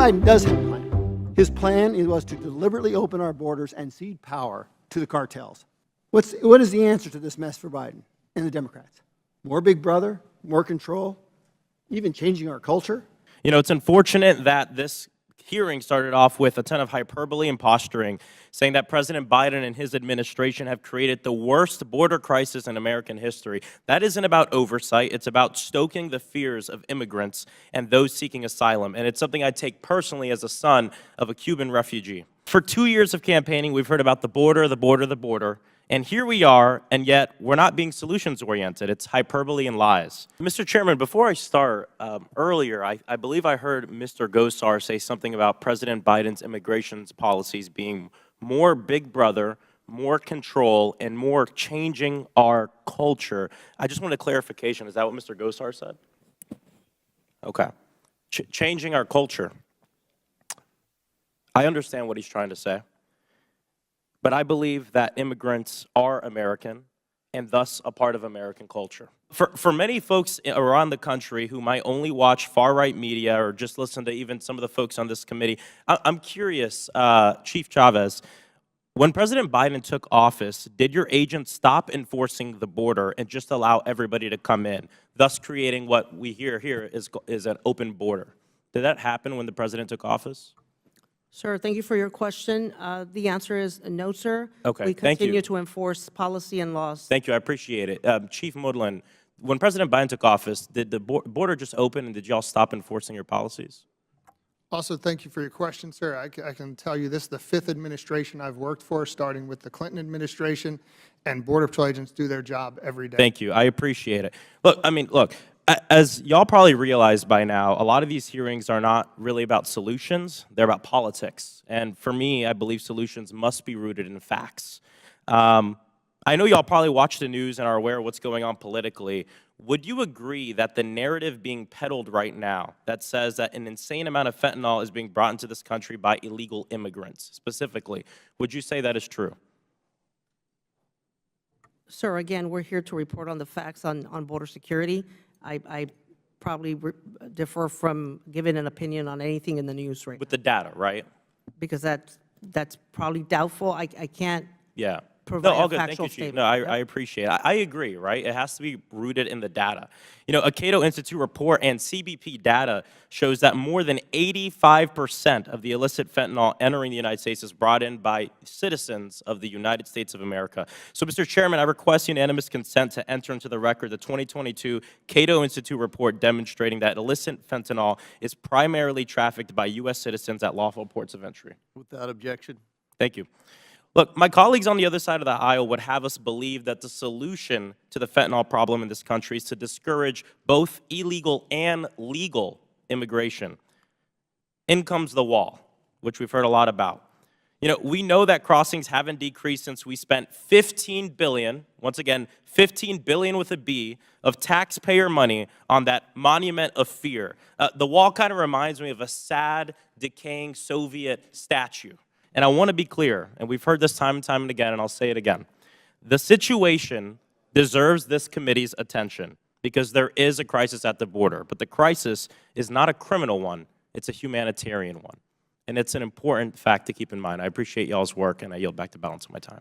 Biden does have a plan. His plan was to deliberately open our borders and cede power to the cartels. What is the answer to this mess for Biden and the Democrats? More big brother, more control, even changing our culture? You know, it's unfortunate that this hearing started off with a ton of hyperbole and posturing, saying that President Biden and his administration have created the worst border crisis in American history. That isn't about oversight. It's about stoking the fears of immigrants and those seeking asylum. And it's something I take personally as a son of a Cuban refugee. For 2 years of campaigning, we've heard about the border, the border, the border. And here we are, and yet we're not being solutions-oriented. It's hyperbole and lies. Mr. Chairman, before I start, earlier, I believe I heard Mr. Gosar say something about President Biden's immigration policies being more big brother, more control, and more changing our culture. I just want a clarification. Is that what Mr. Gosar said? Okay. Changing our culture. I understand what he's trying to say. But I believe that immigrants are American and thus a part of American culture. For many folks around the country who might only watch far-right media or just listen to even some of the folks on this committee, I'm curious, Chief Chavez, when President Biden took office, did your agents stop enforcing the border and just allow everybody to come in, thus creating what we hear here is an open border? Did that happen when the president took office? Sir, thank you for your question. The answer is no, sir. Okay, we thank you. continue to enforce policy and laws. Thank you, I appreciate it. Chief Modlin, when President Biden took office, did the border just open and did y'all stop enforcing your policies? Also, thank you for your question, sir. I can tell you this is the 5th administration I've worked for, starting with the Clinton administration, and Border Patrol agents do their job every day. Thank you, I appreciate it. Look, as y'all probably realize by now, a lot of these hearings are not really about solutions, they're about politics. And for me, I believe solutions must be rooted in facts. I know y'all probably watch the news and are aware of what's going on politically. Would you agree that the narrative being peddled right now that says that an insane amount of fentanyl is being brought into this country by illegal immigrants, specifically, would you say that is true? Sir, again, we're here to report on the facts on border security. I probably differ from giving an opinion on anything in the news right now. With the data, right? Because that's probably doubtful. I can't provide all a good. factual Thank you, Chief. statement. No, I appreciate it. I agree, right? It has to be rooted in the data. You know, a Cato Institute report and CBP data shows that more than 85% of the illicit fentanyl entering the United States is brought in by citizens of the United States of America. So, Mr. Chairman, I request unanimous consent to enter into the record the 2022 Cato Institute report demonstrating that illicit fentanyl is primarily trafficked by U.S. citizens at lawful ports of entry. Without objection. Thank you. Look, my colleagues on the other side of the aisle would have us believe that the solution to the fentanyl problem in this country is to discourage both illegal and legal immigration. In comes the wall, which we've heard a lot about. You know, we know that crossings haven't decreased since we spent $15 billion, once again, $15 billion with a B, of taxpayer money on that monument of fear. The wall kind of reminds me of a sad, decaying Soviet statue. And I want to be clear, and we've heard this time and time and again, and I'll say it again. The situation deserves this committee's attention because there is a crisis at the border, but the crisis is not a criminal one, it's a humanitarian one. And it's an important fact to keep in mind. I appreciate y'all's work, and I yield back the balance of my time.